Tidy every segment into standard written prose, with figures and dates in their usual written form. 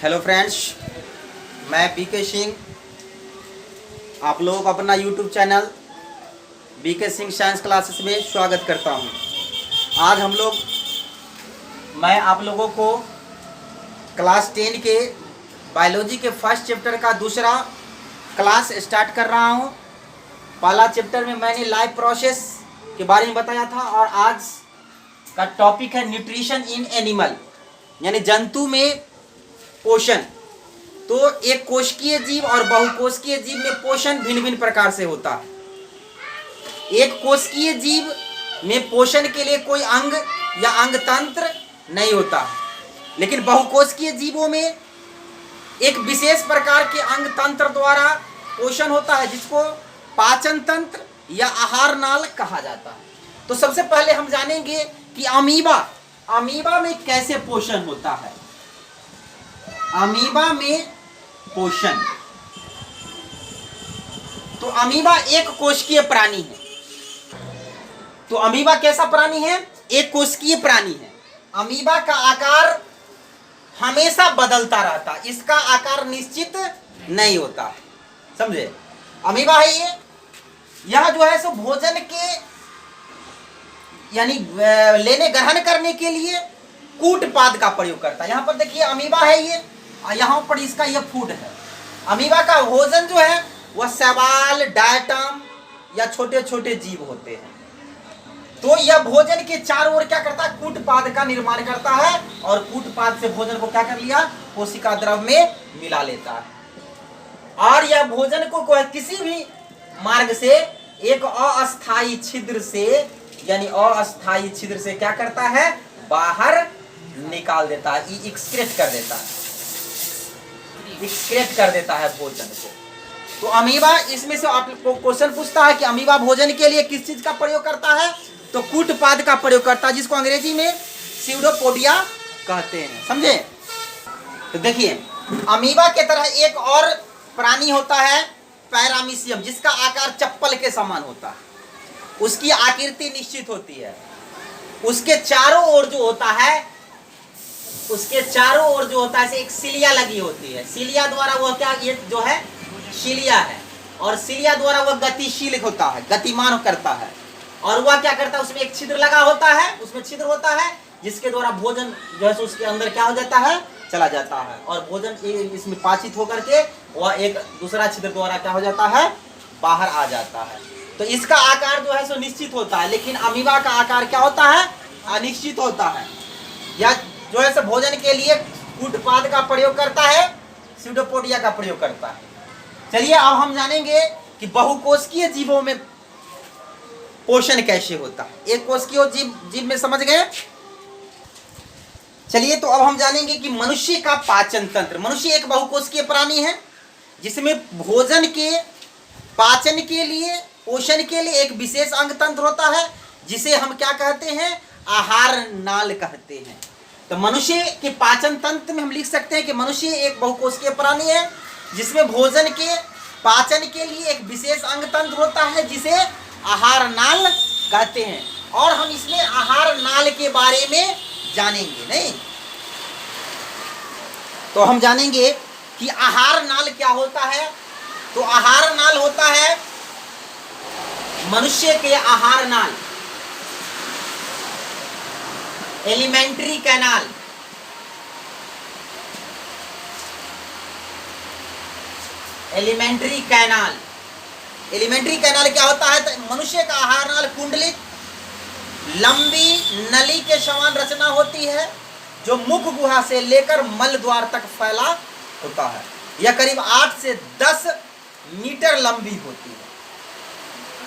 Hello friends, मैं BK Singh आप लोगों को अपना YouTube channel BK Singh science classes में स्वागत करता हूं। आज मैं आप लोगों को क्लास 10 के बायोलॉजी के फर्स्ट चैप्टर का दूसरा क्लास स्टार्ट कर रहा हूं। पहला चैप्टर में मैंने लाइफ प्रोसेस के बारे में बताया था और आज का टॉपिक है न्यूट्रिशन इन एनिमल, यानी जंतु में पोषण। तो एक कोशिकीय जीव और बहुकोशिकीय जीव में पोषण भिन्न भिन्न प्रकार से होता है। एक कोशिकीय जीव में पोषण के लिए कोई अंग या अंग तंत्र नहीं होता, लेकिन बहुकोशिकीय जीवों में एक विशेष प्रकार के अंग तंत्र द्वारा पोषण होता है, जिसको पाचन तंत्र या आहार नाल कहा जाता है। तो सबसे पहले हम जानेंगे कि अमीबा में कैसे पोषण होता है। अमीबा में पोषण, तो अमीबा एक कोशिकीय प्राणी है। तो अमीबा कैसा प्राणी है? एक कोशिकीय प्राणी है। अमीबा का आकार हमेशा बदलता रहता, इसका आकार निश्चित नहीं होता, समझे। अमीबा है ये, यह जो है सो भोजन के यानी लेने ग्रहण करने के लिए कूटपाद का प्रयोग करता है। यहाँ पर देखिए अमीबा है ये, यहाँ पर इसका यह फूड है। अमीबा का भोजन जो है वह शैवाल, डायटम या छोटे छोटे जीव होते हैं। तो यह भोजन के चारों ओर क्या करता है? कूटपाद का निर्माण करता है और कूटपाद से भोजन को क्या कर लिया? कोशिका द्रव में मिला लेता है और यह भोजन को किसी भी मार्ग से एक अस्थायी छिद्र से, यानी अस्थायी छिद्र से क्या करता है? बाहर निकाल देता है, एक्सक्रेट कर देता है, एक्सक्रेट कर देता है भोजन को। तो अमीबा, इसमें से आपको क्वेश्चन पूछता है कि अमीबा भोजन के लिए किस चीज का प्रयोग करता है? तो कूटपाद का प्रयोग करता है, जिसको अंग्रेजी में स्यूडोपोडिया कहते हैं, समझे। तो देखिए अमीबा के तरह एक और प्राणी होता है पैरामीशियम, जिसका आकार चप्पल के समान होता है। उसकी आकृति निश्चित होती है। उसके चारों ओर जो होता है एक सिलिया लगी होती है। सिलिया द्वारा वह क्या, ये जो है सिलिया है, और सिलिया द्वारा वह गतिशील होता है, गतिमान करता है। और वह क्या करता है? उसमें एक छिद्र लगा होता है, उसमें छिद्र होता है, जिसके द्वारा भोजन जो है उसके अंदर क्या हो जाता है? चला जाता है, और भोजन इसमें पाचित होकर के वह एक दूसरा छिद्र द्वारा क्या हो जाता है? बाहर आ जाता है। तो इसका आकार जो है सो निश्चित होता है, लेकिन अमीबा का आकार क्या होता है? अनिश्चित होता है। या जो है सो भोजन के लिए कूटपाद का प्रयोग करता है, स्यूडोपोडिया का प्रयोग करता है। चलिए अब हम जानेंगे कि बहुकोशिकीय जीवों में पोषण कैसे होता है। एक कोशिकीय जीव में समझ गए। चलिए तो अब हम जानेंगे कि मनुष्य का पाचन तंत्र। मनुष्य एक बहुकोशिकीय प्राणी है, जिसमें भोजन के पाचन के लिए, पोषण के लिए एक विशेष अंग तंत्र होता है, जिसे हम क्या कहते हैं? आहार नाल कहते हैं। तो मनुष्य के पाचन तंत्र में हम लिख सकते हैं कि मनुष्य एक बहुकोशिकीय प्राणी है, जिसमें भोजन के पाचन के लिए एक विशेष अंग तंत्र होता है, जिसे आहार नाल कहते हैं। और हम इसमें आहार नाल के बारे में जानेंगे, नहीं तो हम जानेंगे कि आहार नाल क्या होता है। तो आहार नाल होता है मनुष्य के आहार नाल, एलिमेंट्री कैनाल। एलिमेंट्री कैनाल क्या होता है? तो मनुष्य का आहार नाल कुंडलित लंबी नली के समान रचना होती है, जो मुख गुहा से लेकर मल द्वार तक फैला होता है। यह करीब 8 से 10 मीटर लंबी होती है।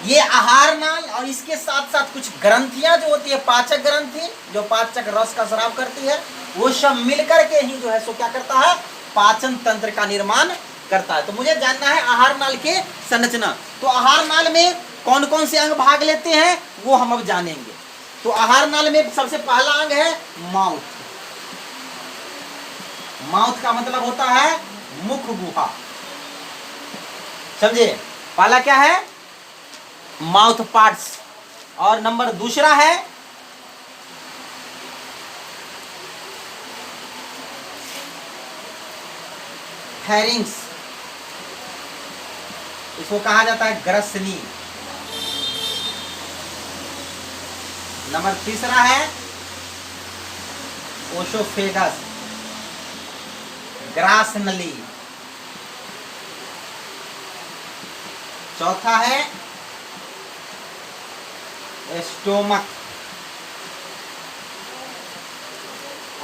ये आहार नाल और इसके साथ साथ कुछ ग्रंथियां जो होती है, पाचक ग्रंथि, जो पाचक रस का स्राव करती है, वो सब मिलकर के ही जो है सो क्या करता है? पाचन तंत्र का निर्माण करता है। तो मुझे जानना है आहार नाल के संरचना। तो आहार नाल में कौन कौन से अंग भाग लेते हैं वो हम अब जानेंगे। तो आहार नाल में सबसे पहला अंग है माउथ। माउथ का मतलब होता है मुख गुहा, समझे। पहला क्या है? Mouth parts. और नंबर दूसरा है फैरिंग्स, इसको कहा जाता है ग्रसनी। नंबर तीसरा है ओशोफेगस, ग्रास नली। चौथा है स्टोमक,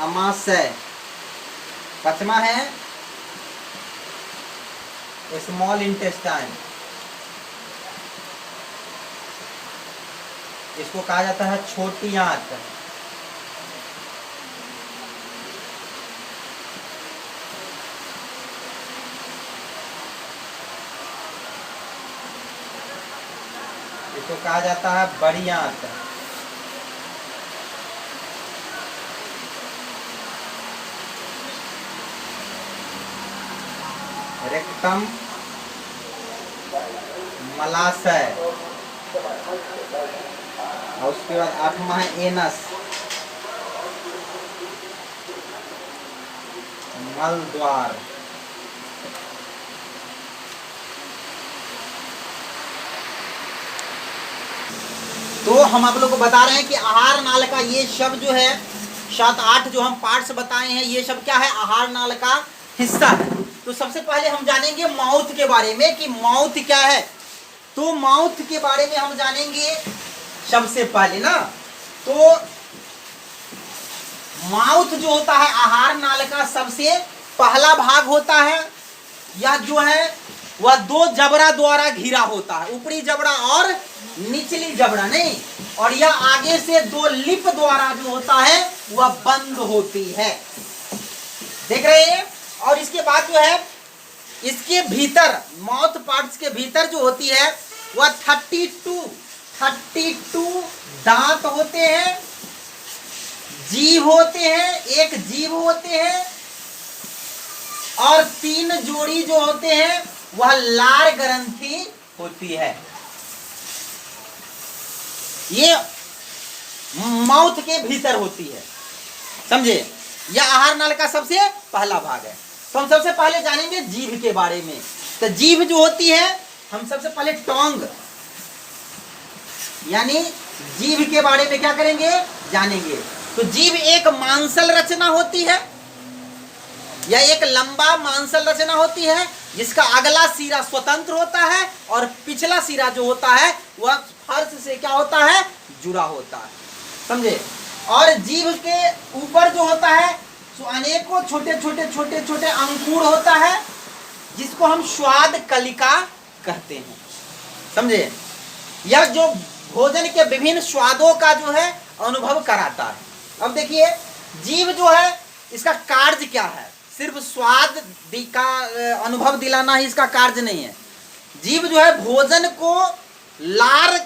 अमाशय। पांचवा है स्मॉल इंटेस्टाइन, इसको कहा जाता है छोटी आंत। इसको कहा जाता है बड़ी आंत। रेक्टम, मलाशय। और उसके बाद आठवां है एनस, मल द्वार। तो हम आप लोग को बता रहे हैं कि आहार नाल का ये शब्द जो है 7-8 जो हम पार्ट्स बताए हैं, ये सब क्या है, आहार नाल का हिस्सा है। तो सबसे पहले हम जानेंगे माउथ के बारे में कि माउथ क्या है। तो माउथ के बारे में हम जानेंगे सबसे पहले ना। तो माउथ जो होता है आहार नाल का सबसे पहला भाग होता है। यह जो है वह 2 जबड़ा द्वारा घिरा होता है, ऊपरी जबड़ा और निचली जबड़ा नहीं। और यह आगे से 2 लिप द्वारा जो होता है वह बंद होती है, देख रहे हैं। और इसके बाद जो है इसके भीतर माउथ पार्ट्स के भीतर जो होती है वह 32 दांत होते हैं, जीभ होते हैं, एक जीभ होते हैं, और 3 जोड़ी जो होते हैं वह लार ग्रंथि होती है। ये माउथ के भीतर होती है, समझे। यह आहार नाल का सबसे पहला भाग है। तो हम सबसे पहले जानेंगे जीभ के बारे में। तो जीभ जो होती है, हम सबसे पहले टोंग यानी जीभ के बारे में क्या करेंगे, जानेंगे। तो जीभ एक मांसल रचना होती है, यह एक लंबा मांसल रचना होती है जिसका अगला सिरा स्वतंत्र होता है और पिछला सिरा जो होता है वह फर्श से क्या होता है, जुड़ा होता है, समझे। और जीभ के ऊपर जो होता है तो अनेकों छोटे अंकुर होता है जिसको हम स्वाद कलिका कहते हैं, समझे। यह जो भोजन के विभिन्न स्वादों का जो है अनुभव कराता है। अब देखिए जीभ जो है इसका कार्य क्या है, सिर्फ स्वाद का अनुभव दिलाना ही इसका कार्य नहीं है। जीभ जो है भोजन को लार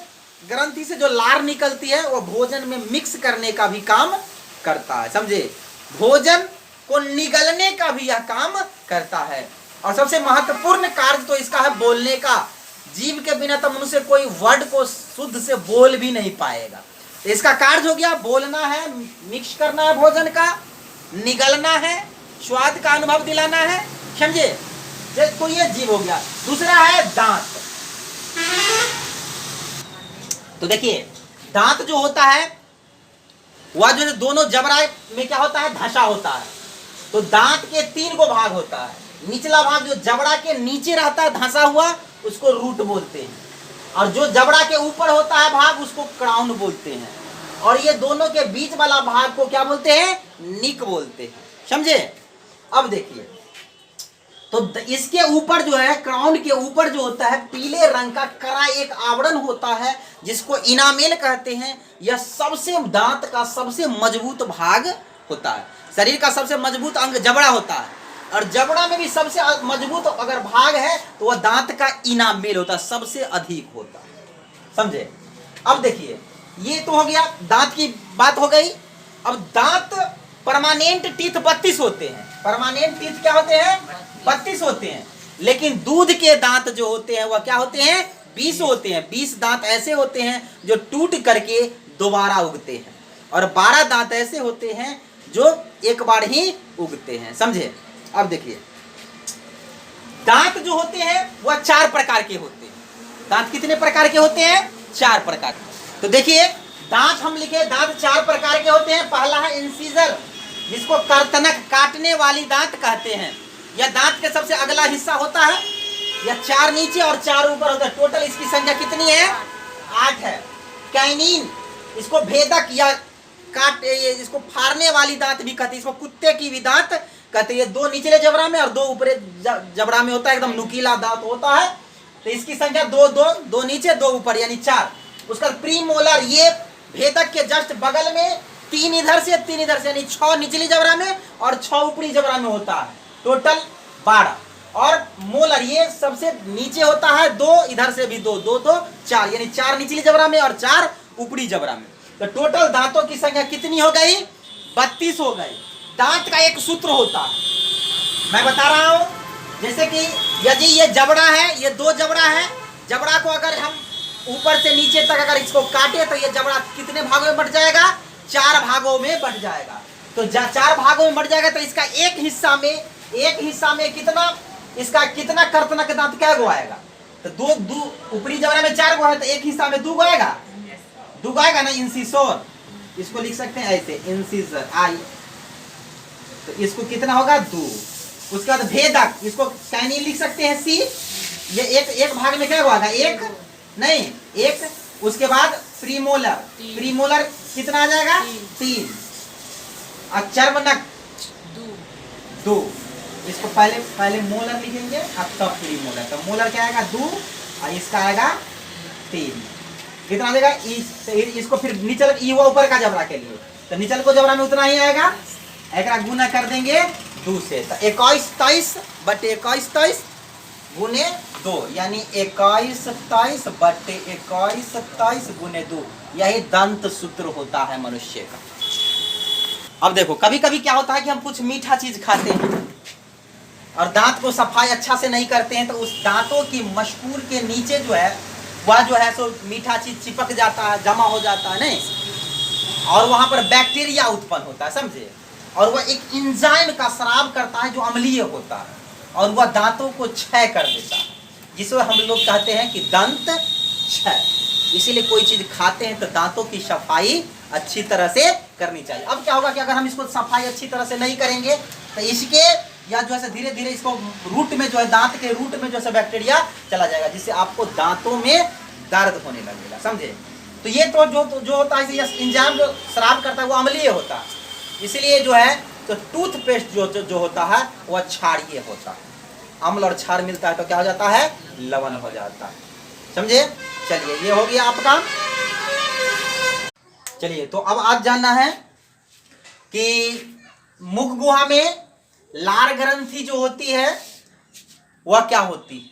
ग्रंथि से जो लार निकलती है वो भोजन में मिक्स करने का भी काम करता है, समझे। भोजन को निगलने का भी यह काम करता है। और सबसे महत्वपूर्ण कार्य तो इसका है बोलने का। जीभ के बिना तो मनुष्य कोई वर्ड को शुद्ध से बोल भी नहीं पाएगा। इसका कार्य हो गया बोलना है, मिक्स करना है भोजन का, निगलना है, स्वाद का अनुभव दिलाना है, समझे। तो ये जीभ हो गया। दूसरा है दांत। तो देखिए दांत जो होता है वह जो है दोनों जबड़ा में क्या होता है, धंसा होता है। तो दांत के 3 गो भाग होता है। निचला भाग जो जबड़ा के नीचे रहता है धंसा हुआ उसको रूट बोलते हैं, और जो जबड़ा के ऊपर होता है भाग उसको क्राउन बोलते हैं, और ये दोनों के बीच वाला भाग को क्या बोलते हैं, निक बोलते हैं, समझे। अब देखिए तो इसके ऊपर जो है क्राउन के ऊपर जो होता है पीले रंग का कड़ा एक आवरण होता है जिसको इनामेल कहते हैं। यह सबसे दांत का सबसे मजबूत भाग होता है। शरीर का सबसे मजबूत अंग जबड़ा होता है, और जबड़ा में भी सबसे मजबूत अगर भाग है तो वह दांत का इनामेल होता है, सबसे अधिक होता है, समझे। अब देखिए ये तो हो गया दांत की बात हो गई। अब दांत परमानेंट टीथ 32 होते हैं। परमानेंट टीथ क्या होते हैं, 32 होते हैं। लेकिन दूध के दांत जो होते हैं वह क्या होते हैं, 20 होते हैं। 20 दांत ऐसे होते हैं जो टूट करके दोबारा उगते हैं, और 12 दांत ऐसे होते हैं जो एक बार ही उगते हैं, समझे। अब देखिए दांत जो होते हैं वह 4 प्रकार के होते हैं। दांत कितने प्रकार के होते हैं? 4 प्रकार के। तो देखिए दांत हम लिखे, दांत 4 प्रकार के होते हैं। पहला है इंसीजर, जिसको कर्तनक, काटने वाली दांत कहते हैं। यह दांत के सबसे अगला हिस्सा होता है। यह 4 नीचे और 4 ऊपर होता है। टोटल इसकी संख्या कितनी है? 8 है। कैनिन, इसको भेदक या काट, इसको फाड़ने वाली दांत भी कहते हैं। इसको कुत्ते की भी दांत कहते हैं। 2 निचले जबड़ा में और 2 ऊपरी जबड़ा में होता है, एकदम नुकीला दांत होता है। तो इसकी संख्या 2 2, 2 नीचे 2 ऊपर यानी 4। उसका प्रीमोलर, ये भेदक के जस्ट बगल में 3 इधर से 3 इधर से, यानी 6 निचली जबड़ा में और 6 ऊपरी जबड़ा में होता है। टोटल 12। और मोलर ये सबसे नीचे होता है, 2 इधर से भी 2 2 2 4, यानी 4 निचली जबड़ा में और 4 ऊपरी जबड़ा में। तो टोटल दांतों की संख्या कितनी हो गई? 32 हो गई। दांत का एक सूत्र होता है, मैं बता रहा हूं। जैसे कि यदि ये जबड़ा है, ये 2 जबड़ा है, जबड़ा को अगर हम ऊपर से नीचे तक अगर इसको काटे तो ये जबड़ा कितने भागों में बंट जाएगा? 4 भागों में बंट जाएगा। तो 4 भागों में बंट जाएगा तो इसका एक हिस्सा में कितना, इसका कितना कर्तनक दांत क्या गो आएगा? तो 2 ऊपरी जबड़ा में 4 गो है तो एक हिस्सा में 2 गो आएगा, 2 गो आएगा ना। इंसिसोर, इसको लिख सकते हैं ऐसे, इंसिसर आई, तो इसको कितना होगा? 2। उसके बाद भेदक, इसको कैनिन लिख सकते हैं सी, ये एक भाग में क्या होगा? 1 नहीं 1। उसके बाद प्रीमोलर, प्रीमोलर कितना आ जाएगा? 3। और चर्वनक 2। इसको पहले मोलर लिखेंगे और तब प्रीमोलर। तो मोलर क्या आएगा? 2 और इसका आएगा 3। कितना आ जाएगा? इसको फिर निचल, ई हुआ ऊपर का जबड़ा के लिए, तो निचल को जबड़ा में उतना ही आएगा। एक गुना कर देंगे 2 से, तो 21 23 बटे 21 23 गुने 2, यानी 21 23 बटे 21 23 गुने 2। यही दंत सूत्र होता है मनुष्य का। अब देखो कभी कभी क्या होता है कि हम कुछ मीठा चीज खाते हैं और दांत को सफाई अच्छा से नहीं करते हैं, तो उस दांतों की मशकूर के नीचे जो है वह जो है सो मीठा चीज चिपक जाता है, जमा हो जाता है नहीं, और वहां पर बैक्टीरिया उत्पन्न होता है, समझे। और वह एक एंजाइम का स्राव करता है जो अम्लीय होता है, और वह दांतों को क्षय कर देता है, जिसे हम लोग कहते हैं कि दंत क्षय। इसीलिए कोई चीज खाते हैं तो दांतों की सफाई अच्छी तरह से करनी चाहिए। अब क्या होगा कि अगर हम इसको सफाई अच्छी तरह से नहीं करेंगे तो इसके या जो है धीरे धीरे इसको रूट में जो है, दांत के रूट में जो है बैक्टीरिया चला जाएगा, जिससे आपको दांतों में दर्द होने लगेगा, समझे। तो ये तो जो होता है एंजाइम जो स्राव करता है वो अम्लीय होता है, इसलिए जो है तो टूथपेस्ट जो होता है वह क्षारीय होता है। अम्ल और क्षार मिलता है तो क्या हो जाता है? लवण हो जाता है, समझे। चलिए ये हो गया आपका। चलिए तो अब आज जानना है कि मुख गुहा में लार ग्रंथि जो होती है वह क्या होती है?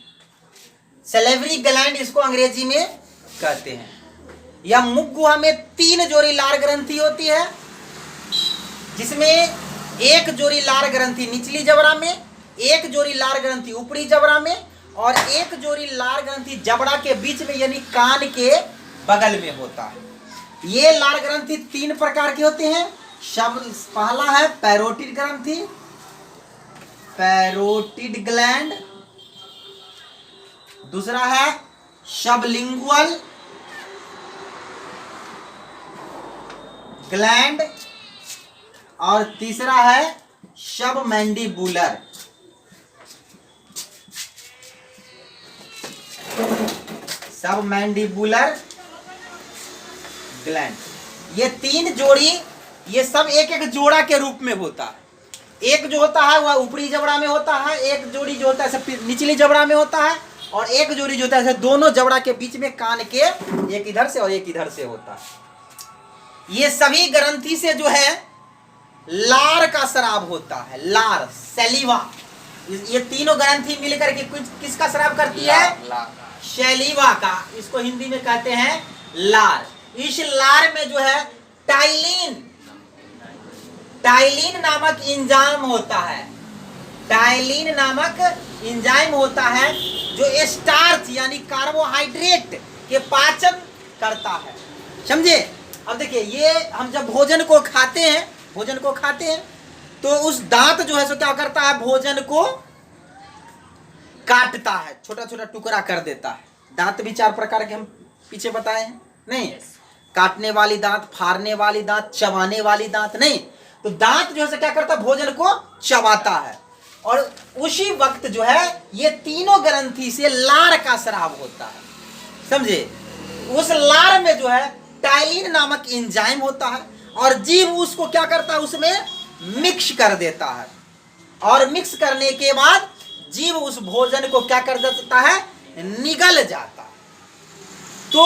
सैलिवरी ग्लैंड इसको अंग्रेजी में कहते हैं। यह मुख गुहा में 3 जोड़ी लार ग्रंथि होती है, जिसमें 1 जोड़ी लार ग्रंथि निचली जबड़ा में, 1 जोड़ी लार ग्रंथि ऊपरी जबड़ा में और 1 जोड़ी लार ग्रंथि जबड़ा के बीच में यानी कान के बगल में होता है। ये लार ग्रंथि 3 प्रकार के होते हैं। पहला है पैरोटिड ग्रंथि, पैरोटिड ग्लैंड। दूसरा है सबलिंगुअल ग्लैंड और तीसरा है सबमैंडिबुलर। सबमैंडिबुलर ग्लैंड, ये 3 जोड़ी, ये सब एक एक जोड़ा के रूप में होता है। एक जो होता है वह ऊपरी जबड़ा में होता है, एक जोड़ी जो होता है निचली जबड़ा में होता है, और एक जोड़ी जो होता है दोनों जबड़ा के बीच में कान के एक इधर से और एक इधर से होता है। ये सभी ग्रंथि से जो है लार का स्राव होता है, लार, सैलिवा। ये तीनों ग्रंथि मिलकर के कुछ किसका स्राव करती है? सैलिवा का। इसको हिंदी में कहते हैं लार। इस लार में जो है टाइलिन नामक एंजाइम होता है। टाइलिन नामक एंजाइम होता है जो स्टार्च यानी कार्बोहाइड्रेट के पाचन करता है, समझे। अब देखिए ये हम जब भोजन को खाते हैं तो उस दांत जो है सो क्या करता है? भोजन को काटता है, छोटा छोटा टुकड़ा कर देता है। दांत भी 4 प्रकार के हम पीछे बताए हैं, नहीं? काटने वाली दांत, फाड़ने वाली दांत, चबाने वाली दांत, नहीं? तो दांत जो है क्या करता है, भोजन को चबाता है। और उसी वक्त जो है ये तीनों ग्रंथि से लार का स्राव होता है, समझे? उस लार में जो है टाइलिन नामक एंजाइम होता है और जीव उसको क्या करता है, उसमें मिक्स कर देता है। और मिक्स करने के बाद जीव उस भोजन को क्या कर देता है, निगल जाता है। तो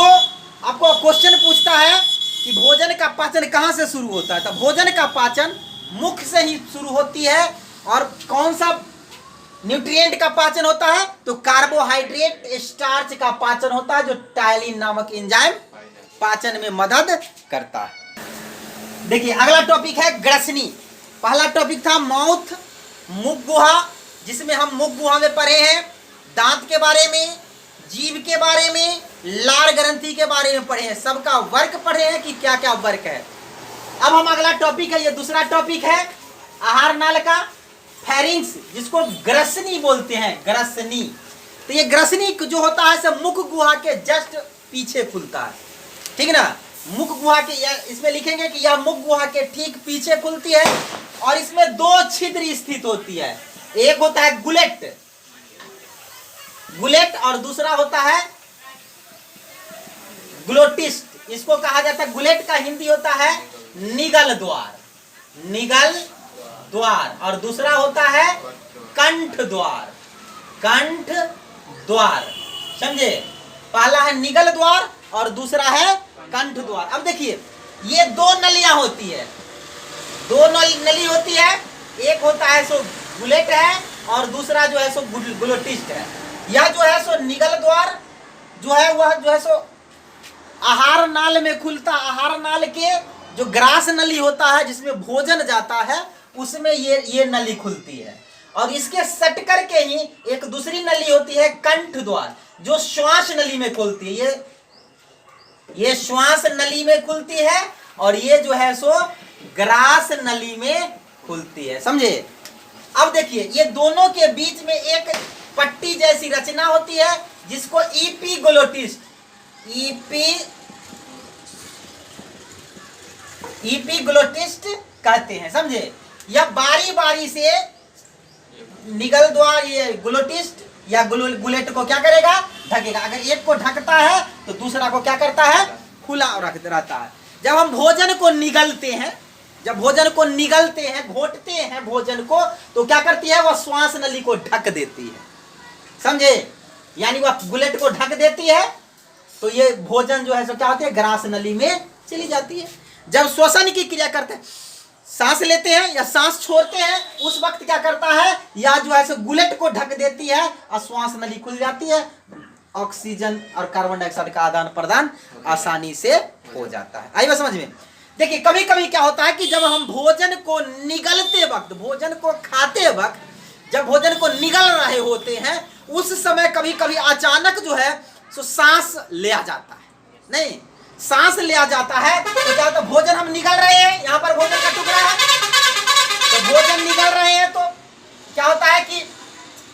आपको क्वेश्चन पूछता है कि भोजन का पाचन कहां से शुरू होता है, तो भोजन का पाचन मुख से ही शुरू होती है। और कौन सा न्यूट्रिएंट का पाचन होता है, तो कार्बोहाइड्रेट स्टार्च का पाचन होता है, जो टाइलिन नामक एंजाइम पाचन में मदद करता है। देखिए अगला टॉपिक है ग्रसनी। पहला टॉपिक था माउथ, मुख गुहा, जिसमें हम मुख गुहा में पढ़े हैं दांत के बारे में, जीभ के बारे में, लार ग्रंथि के बारे में पढ़े हैं। सबका वर्क पढ़े हैं कि क्या क्या वर्क है। अब हम अगला टॉपिक है, ये दूसरा टॉपिक है आहार नाल का, फेरिंग्स, जिसको ग्रसनी बोलते हैं, ग्रसनी। तो ये ग्रसनी जो होता है सब मुख गुहा के जस्ट पीछे खुलता है, ठीक ना? मुख गुहा के, इसमें लिखेंगे कि यह मुख गुहा के ठीक पीछे खुलती है और इसमें 2 छिद्र स्थित होती है। एक होता है गुलेट, गुलेट, और दूसरा होता है ग्लोटिस्ट। इसको कहा जाता है, गुलेट का हिंदी होता है निगल द्वार, निगल द्वार, और दूसरा होता है कंठ द्वार, कंठ द्वार, समझे? पहला है निगल द्वार और दूसरा है कंठ द्वार। अब देखिए ये 2 नलियां होती है, 2 नली होती है। एक होता है सो गुलेट है और दूसरा जो है सो ग्लोटिस्ट है। यह जो है सो निगल द्वार जो है वह जो है सो आहार नाल में खुलता। आहार नाल के जो ग्रास नली होता है जिसमें भोजन जाता है, उसमें ये नली खुलती है। और इसके सट करके ही एक दूसरी नली होती है कंठ द्वार, जो श्वास नली में खुलती है। ये श्वास नली में खुलती है और ये जो है सो ग्रास नली में खुलती है, समझे? अब देखिए ये दोनों के बीच में एक पट्टी जैसी रचना होती है जिसको ईपीग्लोटिस्ट, ईपीग्लोटिस्ट कहते हैं, समझे? यह बारी बारी से निगल द्वार, ये ग्लोटिस्ट या गुलेट को क्या करेगा, ढकेगा। अगर एक को ढकता है तो दूसरा को क्या करता है, खुला रहता है। जब हम भोजन को निगलते हैं, जब भोजन को निगलते हैं, घोटते हैं भोजन को, तो क्या करती है, वह श्वास नली को ढक देती है, समझे? यानी वह गुलेट को ढक देती है तो ये भोजन जो है सो क्या होती है, ग्रास नली में चली जाती है। जब श्वसन की क्रिया करते हैं, सांस लेते हैं या सांस छोड़ते हैं, उस वक्त क्या करता है, या जो है सो गुलेट को ढक देती है और श्वास नली खुल जाती है। ऑक्सीजन और कार्बन डाइऑक्साइड का आदान प्रदान आसानी से हो जाता है। आई बात समझ में? देखिए कभी कभी क्या होता है कि जब हम भोजन को निगलते वक्त, भोजन को खाते वक्त, जब भोजन को निगल रहे होते हैं, उस समय कभी कभी अचानक जो है सो सांस ले आ जाता है, नहीं? सांस ले आ जाता है तो क्या होता है, भोजन हम निगल रहे हैं, यहाँ पर भोजन का टुकड़ा है, तो भोजन निगल रहे हैं तो क्या होता है कि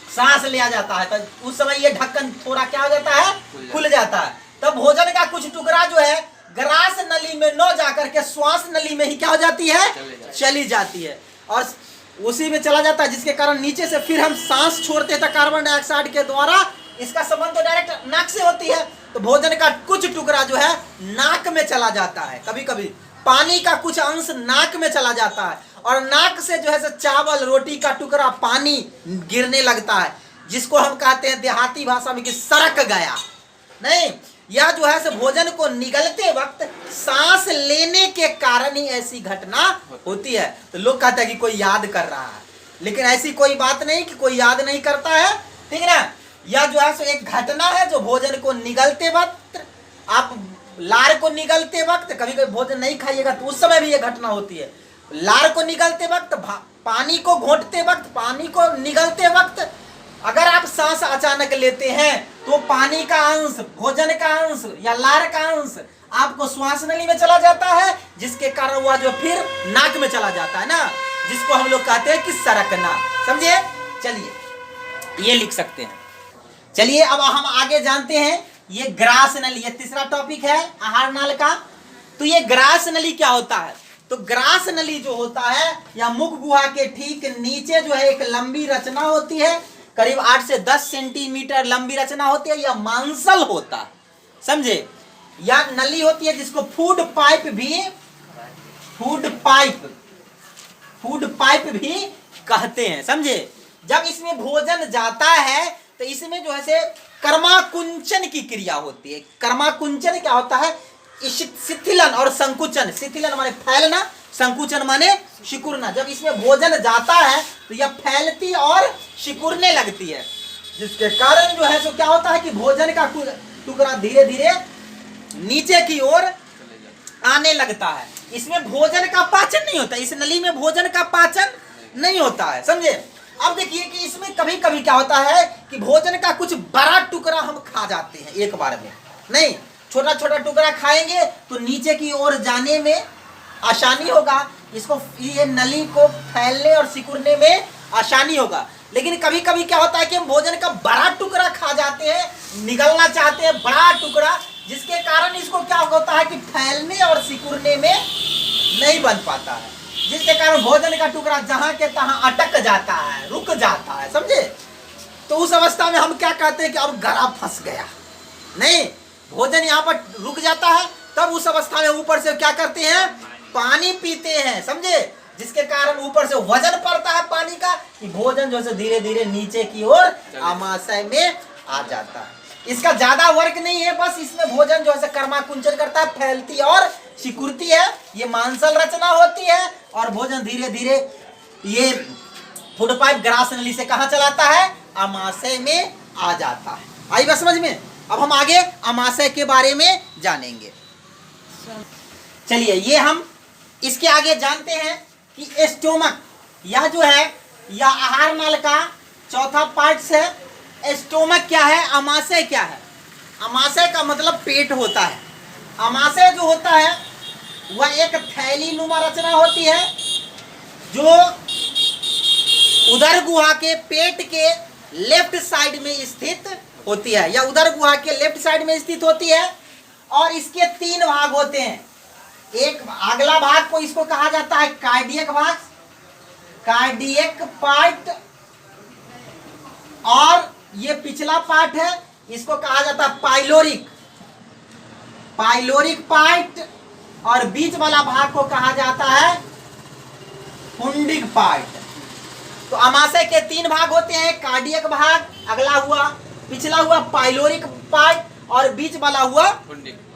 सांस ले आ जाता है, तो उस समय ये ढक्कन थोड़ा क्या हो जाता है, खुल जाता है। तब भोजन का कुछ टुकड़ा जो है ग्रास नली में न जाकर के श्वास नली में ही क्या हो जाती है, चली जाती है और उसी में चला जाता है, जिसके कारण नीचे से फिर हम सांस छोड़ते हैं कार्बन डाइऑक्साइड के द्वारा। इसका संबंध तो डायरेक्ट नाक से होती है, तो भोजन का कुछ टुकड़ा जो है नाक में चला जाता है। कभी कभी पानी का कुछ अंश नाक में चला जाता है और नाक से जो है चावल रोटी का टुकड़ा पानी गिरने लगता है, जिसको हम कहते हैं देहाती भाषा में कि सड़क गया। नहीं, यह जो है भोजन को निगलते वक्त सांस लेने के कारण ही ऐसी घटना होती है। तो लोग कहते हैं कि कोई याद कर रहा है, लेकिन ऐसी कोई बात नहीं कि कोई याद नहीं करता है, ठीक है ना? यह जो है एक घटना है जो भोजन को निगलते वक्त, आप लार को निगलते वक्त, कभी कभी भोजन नहीं खाइएगा तो उस समय भी यह घटना होती है। लार को निगलते वक्त, पानी को घोंटते वक्त, पानी को निगलते वक्त अगर आप सांस अचानक लेते हैं तो पानी का अंश, भोजन का अंश या लार का अंश आपको श्वास नली में चला जाता है, जिसके कारण वह जो फिर नाक में चला जाता है ना, जिसको हम लोग कहते हैं कि सरकना। समझे? चलिए ये लिख सकते हैं। चलिए अब हम आगे जानते हैं ये ग्रास नली, ये तीसरा टॉपिक है आहार नाल का। तो ये ग्रास नली क्या होता है? तो ग्रास नली जो होता है या मुख गुहा के ठीक नीचे जो है एक लंबी रचना होती है, करीब 8 से 10 सेंटीमीटर लंबी रचना होती है, या मांसल होता है, समझे? या नली होती है जिसको फूड पाइप भी कहते हैं, समझे? जब इसमें भोजन जाता है तो इसमें जो है से कर्माकुंचन की क्रिया होती है। कर्माकुंचन क्या होता है? शिथिलन और संकुचन। शिथिलन माने फैलना, संकुचन माने सिकुड़ना। जब इसमें भोजन जाता है तो यह फैलती और सिकुड़ने लगती है, जिसके कारण जो है सो क्या होता है कि भोजन का टुकड़ा धीरे धीरे नीचे की ओर आने लगता है। इसमें भोजन का पाचन नहीं होता, इस नली में भोजन का पाचन नहीं होता है, समझे? अब देखिए कि इसमें कभी कभी क्या होता है कि भोजन का कुछ बड़ा टुकड़ा हम खा जाते हैं एक बार में, नहीं, छोटा छोटा टुकड़ा खाएंगे तो नीचे की ओर जाने में आसानी होगा, इसको ये नली को फैलने और सिकुड़ने में आसानी होगा। लेकिन कभी कभी क्या होता है कि हम भोजन का बड़ा टुकड़ा खा जाते हैं, निगलना चाहते हैं बड़ा टुकड़ा, जिसके कारण इसको क्या होता है कि फैलने और सिकुड़ने में नहीं बन पाता है, जिसके कारण भोजन का टुकड़ा जहां के तहां अटक जाता है, रुक जाता है, समझे? तो उस अवस्था में हम क्या कहते हैं कि अब गला फंस गया। नहीं, भोजन यहाँ पर रुक जाता है, तब उस अवस्था में ऊपर से क्या करते हैं? पानी पीते हैं, समझे? जिसके कारण ऊपर से वजन पड़ता है पानी का कि भोजन जो है धीरे धीरे नीचे की ओर आमाशय में आ जाता है। इसका ज्यादा वर्क नहीं है, बस इसमें भोजन जो है कर्माकुंचन करता है, फैलती और सिकुड़ती है, ये मांसल रचना होती है, और भोजन धीरे धीरे ये फूड पाइप ग्रास नली से कहाँ चलाता है? आमाशय में आ जाता है। आई बात समझ में? अब हम आगे आमाशय के बारे में जानेंगे। चलिए ये हम इसके आगे जानते हैं कि स्टोमक, यह जो है यह आहार नाल का चौथा पार्ट है। स्टोमक क्या है? आमाशय क्या है? आमाशय का मतलब पेट होता है। आमाशय जो होता है वह एक थैली नुमा रचना होती है जो उदर गुहा के पेट के लेफ्ट साइड में स्थित होती है, या उदर गुहा के लेफ्ट साइड में स्थित होती है, और इसके 3 भाग होते हैं। एक अगला भाग को इसको कहा जाता है कार्डियक भाग, कार्डियक पार्ट, और ये पिछला पार्ट है इसको कहा जाता है पाइलोरिक, पाइलोरिक पार्ट, और बीच वाला भाग को कहा जाता है पुंडिक पार्ट। तो आमाशय के 3 भाग होते हैं, कार्डियक भाग, अगला हुआ पिछला हुआ पाइलोरिक पार्ट, और बीच वाला हुआ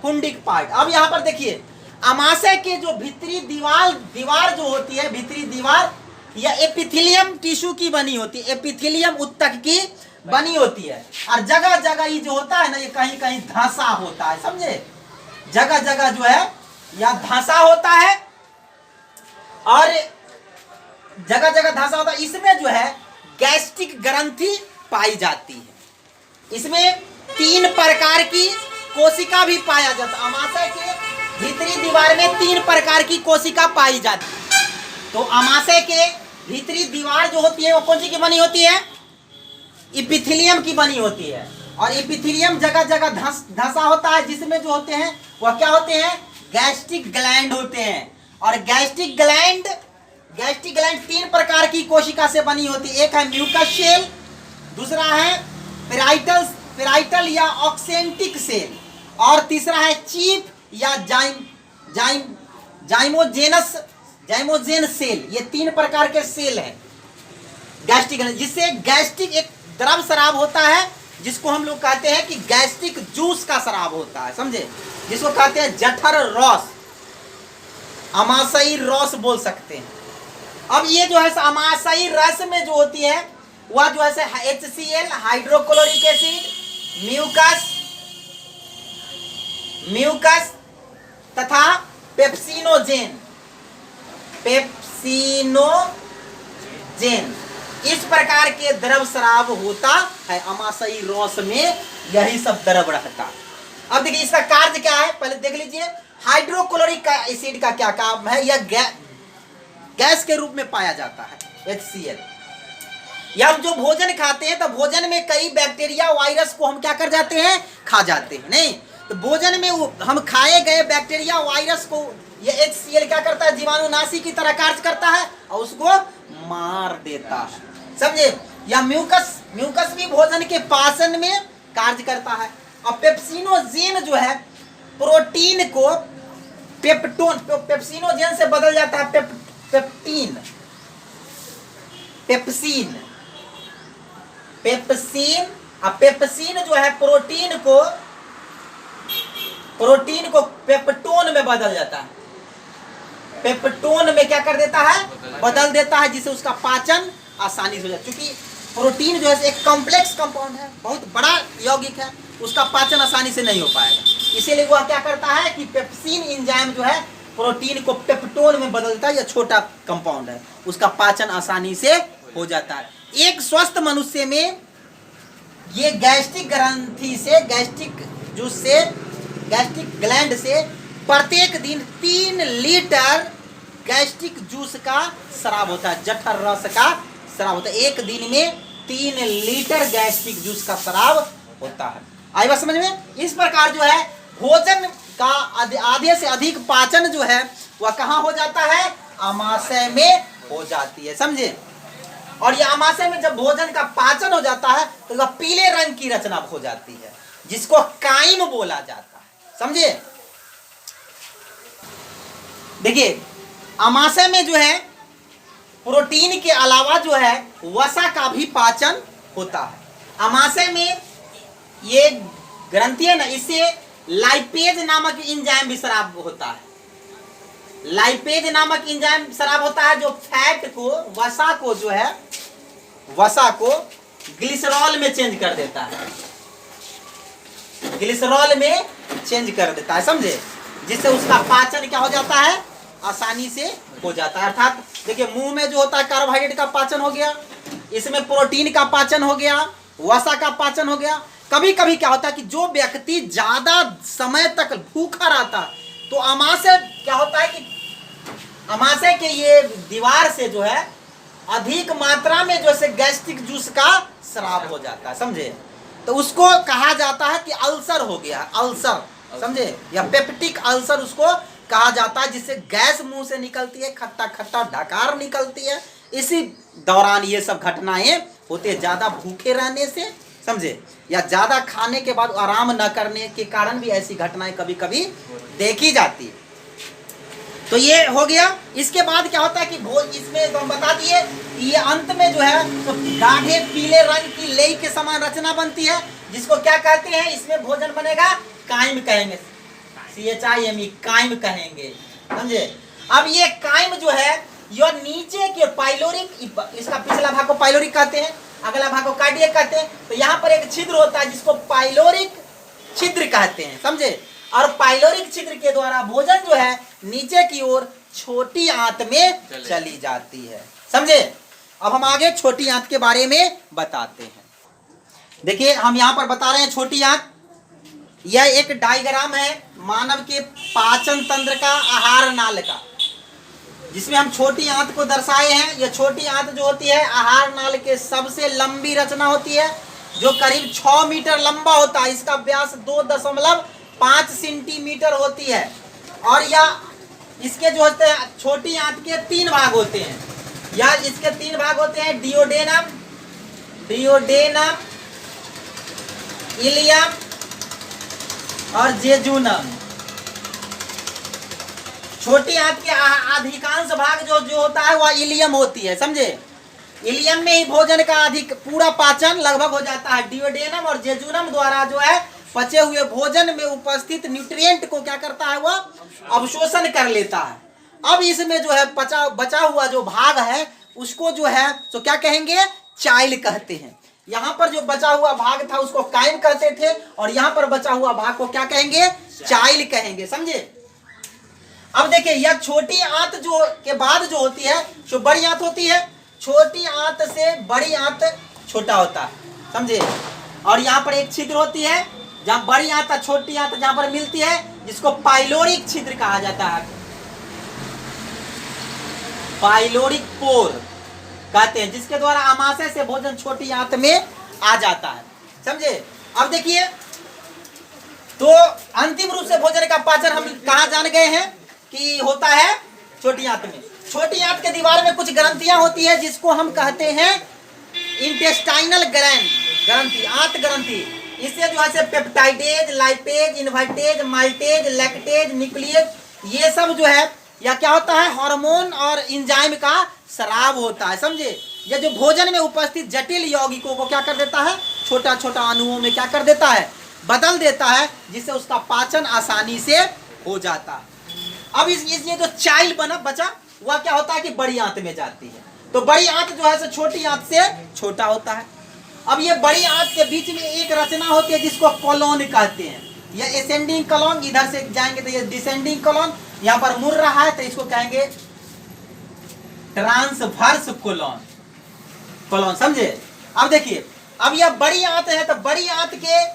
पुंडिक पार्ट। अब यहाँ पर देखिए आमाशय के जो भीतरी दीवार जो होती है, भीतरी दीवार यह एपिथेलियम टिश्यू की बनी होती है, एपिथेलियम उत्तक की बनी होती है, और जगह जगह ये जो होता है ना, ये कहीं कहीं धंसा होता है, समझे? जगह जगह जो है यह धंसा होता है, और जगह जगह धंसा होता है। इसमें जो है गैस्ट्रिक ग्रंथि पाई जाती है। इसमें 3 प्रकार की कोशिका भी पाया जाता है। आमाशय के भीतरी दीवार में 3 प्रकार की कोशिका पाई जाती है। तो आमाशय के भीतरी दीवार जो होती है वो कौन सी की बनी होती है? एपिथेलियम की बनी होती है, और एपिथेलियम जगह जगह धंसा होता है, जिसमें जो होते हैं वह क्या होते हैं? गैस्ट्रिक ग्लैंड होते हैं। और गैस्ट्रिक ग्लैंड 3 प्रकार की कोशिका से बनी होती है। एक है म्यूकस सेल, दूसरा है पेराइटल या ऑक्सेंटिक सेल, और तीसरा है चीफ या जाइमोजेन सेल। ये 3 प्रकार के सेल हैं गैस्ट्रिक, जिससे गैस्ट्रिक एक द्रव शराब होता है, जिसको हम लोग कहते हैं कि गैस्ट्रिक जूस का शराब होता है, समझे? जिसको कहते हैं जठर रस, आमाशयी रस बोल सकते हैं। अब ये जो है आमाशयी रस में जो होती है वह जो है HCl, हाइड्रोक्लोरिक एसिड, म्यूकस तथा पेप्सिनोजेन। इस प्रकार के द्रव शराब होता है आमाशयी रस में, यही सब द्रव रहता। अब देखिए इसका कार्य क्या है, पहले देख लीजिए। हाइड्रोक्लोरिक एसिड का क्या काम है? यह गैस के रूप में पाया जाता है, HCl। या हम जो भोजन खाते हैं तो भोजन में कई बैक्टीरिया वायरस को हम क्या कर जाते हैं, खा जाते हैं। नहीं तो भोजन में हम खाए गए बैक्टीरिया वायरस को ये HCl क्या करता है, जीवाणुनाशी की तरह कार्य करता है और उसको मार देता है, समझे। या म्यूकस भी भोजन के पाचन में कार्य करता है। और पेप्सिनोजेन जो है प्रोटीन को पेप्सिनोजेन से बदल जाता है पेप्सीन अब पेप्सिन जो है प्रोटीन को पेप्टोन में बदल जाता है, पेप्टोन में क्या कर देता है, बदल देता है, जिससे उसका पाचन आसानी से हो जाता है। क्योंकि प्रोटीन जो है एक कॉम्प्लेक्स कंपाउंड है, बहुत बड़ा यौगिक है, उसका पाचन आसानी से नहीं हो पाएगा। इसीलिए वह क्या करता है कि पेप्सिन एंजाइम जो है प्रोटीन को पेप्टोन में बदलता है, या छोटा कंपाउंड है, उसका पाचन आसानी से हो जाता है। एक स्वस्थ मनुष्य में ये गैस्ट्रिक ग्रंथि से गैस्ट्रिक ग्लैंड से प्रत्येक दिन 3 लीटर गैस्ट्रिक जूस का स्राव होता है, जठर रस का स्राव होता है। एक दिन में 3 लीटर गैस्ट्रिक जूस का स्राव होता है। आई बात समझ में। इस प्रकार जो है भोजन का आधे से अधिक पाचन जो है वह कहाँ हो जाता है, आमाशय में हो जाती है, समझे। और ये आमाशय में जब भोजन का पाचन हो जाता है तो वह पीले रंग की रचना हो जाती है, जिसको काइम बोला जाता है, समझे। देखिए आमाशय में जो है प्रोटीन के अलावा जो है वसा का भी पाचन होता है। आमाशय में ये ग्रंथि है ना, इससे लाइपेज नामक एंजाइम भी स्राव होता है। लाइपेज नामक एंजाइम स्राव होता है जो फैट को, वसा को ग्लिसरॉल में चेंज कर देता है, ग्लिसरॉल में चेंज कर देता है, समझे। जिससे उसका पाचन क्या हो जाता है, आसानी से हो जाता है। अर्थात देखिए मुंह में जो होता है कार्बोहाइड्रेट का पाचन हो गया, इसमें प्रोटीन का पाचन हो गया, वसा का पाचन हो गया। कभी कभी क्या होता है कि जो व्यक्ति ज्यादा समय तक भूखा रहता है तो आमाशय क्या होता है कि आमाशय के ये दीवार से जो है अधिक मात्रा में जो है गैस्ट्रिक जूस का स्राव हो जाता है, समझे। तो उसको कहा जाता है कि अल्सर हो गया, अल्सर, समझे, या पेप्टिक अल्सर उसको कहा जाता है, जिससे गैस मुंह से निकलती है, खट्टा खट्टा डकार निकलती है। इसी दौरान ये सब घटनाएं होती है, ज्यादा भूखे रहने से, समझे, या ज्यादा खाने के बाद आराम न करने के कारण भी ऐसी घटनाएं कभी कभी देखी जाती है। तो ये हो गया। इसके बाद क्या होता है कि इसमें तो हम बता दिए, ये अंत में जो है तो गाढ़े पीले रंग की लेई के समान रचना बनती है, जिसको क्या कहते हैं, इसमें भोजन बनेगा, काइम कहेंगे, CHIME, काइम कहेंगे, समझे। अब ये काइम जो है यह नीचे के पाइलोरिक, इसका पिछला भाग को पाइलोरिक कहते हैं, अगला भाग को कार्डियक कहते हैं। तो यहाँ पर एक छिद्र होता है जिसको पाइलोरिक छिद्र कहते हैं, समझे। और पाइलोरिक छिद्र के द्वारा भोजन जो है नीचे की ओर छोटी आंत में चली जाती है, समझे। अब हम आगे छोटी आंत के बारे में बताते हैं। देखिए हम यहाँ पर बता रहे हैं छोटी आंत। यह एक डायग्राम है मानव के पाचन तंत्र का, आहार नाल का, जिसमें हम छोटी आंत को दर्शाए हैं। यह छोटी आंत जो होती है आहार नाल के सबसे लंबी रचना होती है, जो करीब 6 मीटर लंबा होता है। इसका व्यास 2.5 सेंटीमीटर होती है। और यह इसके जो होते हैं छोटी आंत के 3 भाग होते हैं, या इसके 3 भाग होते हैं, डियोडेनम, इलियम और जेजुनम। छोटी आंत के अधिकांश भाग जो होता है वह इलियम होती है, समझे। इलियम में ही भोजन का अधिक पूरा पाचन लगभग हो जाता है। डियोडेनम और जेजुनम द्वारा जो है पचे हुए भोजन में उपस्थित न्यूट्रिएंट को क्या करता है, वह अवशोषण कर लेता है। अब इसमें जो है बचा हुआ जो भाग है उसको जो है तो क्या कहेंगे, चाइल कहते हैं। यहाँ पर जो बचा हुआ भाग था उसको काइम कहते थे, और यहाँ पर बचा हुआ भाग को क्या कहेंगे, चाइल कहेंगे, समझे। अब देखिए यह छोटी आंत जो के बाद जो होती है जो बड़ी आंत होती है, छोटी आंत से बड़ी आंत छोटा होता है, समझे। और यहाँ पर एक छिद्र होती है जहाँ बड़ी आंत और छोटी आंत जहाँ पर मिलती है, जिसको पाइलोरिक छिद्र कहा जाता है, पाइलोरिक पोर, कहते हैं, जिसके द्वारा आमाशय से भोजन छोटी आंत में आ जाता है। समझे? अब देखिए, तो अंतिम रूप से भोजन का पाचन हम कहाँ जान गए हैं कि होता है छोटी आंत में। छोटी आंत के दीवार में कुछ ग्रंथियां होती है जिसको हम कहते हैं इंटेस्टाइनल ग्रंथि, आंत ग्रंथि। इससे जो है peptidase, lipase, invertase, maltase, lactase, nucleus, ये सब जो है या क्या होता है, हार्मोन और एंजाइम का स्राव होता है। समझे? ये जो भोजन में उपस्थित जटिल यौगिकों को क्या कर देता है, छोटा छोटा अणुओं में क्या कर देता है, बदल देता है, जिससे उसका पाचन आसानी से हो जाता है। अब ये जो चाइल्ड बचा वह क्या होता है कि बड़ी आंत में जाती है। तो बड़ी आंत जो है छोटी आंत से छोटा होता है। अब ये बड़ी आंत के बीच में एक रचना होती है जिसको कोलोन कहते हैं। ये असेंडिंग कोलोन, इधर से जाएंगे तो ये डिसेंडिंग कोलोन, यहाँ पर मुड़ रहा है तो इसको कहेंगे ट्रांसवर्स कोलोन। समझे? अब देखिए, अब यह बड़ी आंत है तो बड़ी आंत के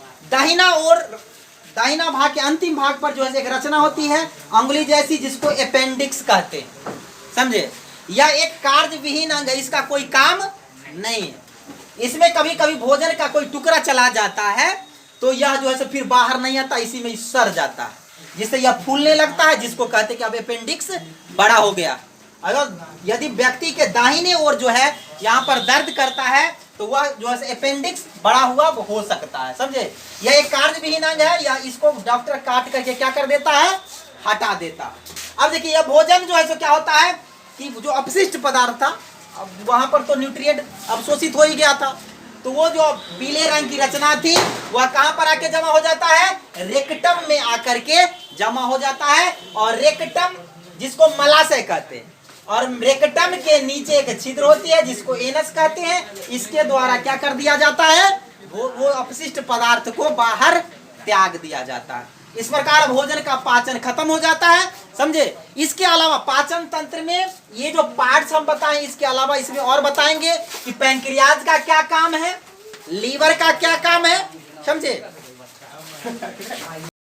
दाहिना भाग के अंतिम भाग पर जो है एक रचना होती है अंगुली जैसी, जिसको अपेंडिक्स कहते हैं। समझे? यह एक कार्य विहीन अंग है, इसका कोई काम नहीं है। इसमें कभी कभी भोजन का कोई टुकड़ा चला जाता है तो यह जो है फिर बाहर नहीं आता, इसी में सड़ जाता है, जिससे यह फूलने लगता है, जिसको कहते हैं कि अब अपेंडिक्स बड़ा हो गया। अगर यदि व्यक्ति के दाहिने ओर जो है यहाँ पर दर्द करता है तो वह जो है अपेंडिक्स बड़ा हुआ हो सकता है। समझे? यह एक कार्य विहीन अंग है, या इसको डॉक्टर काट करके क्या कर देता है, हटा देता। अब देखिए, यह भोजन जो है क्या होता है कि जो अपशिष्ट पदार्थ था, अब वहां पर तो न्यूट्रिएंट अवशोषित हो ही गया था, तो वो जो पीले रंग की रचना थी वह कहां पर आके जमा हो जाता है, रेक्टम में आकर के जमा हो जाता है। और रेक्टम जिसको मलाशय कहते हैं, और रेक्टम के नीचे एक छिद्र होती है जिसको एनस कहते हैं। इसके द्वारा क्या कर दिया जाता है, वो अपशिष्ट पदार्थ को बाहर त्याग दिया जाता है। इस प्रकार भोजन का पाचन खत्म हो जाता है। समझे? इसके अलावा पाचन तंत्र में ये जो पार्ट्स हम बताएं, इसके अलावा इसमें और बताएंगे कि पैंक्रियाज का क्या काम है, लीवर का क्या काम है। समझे?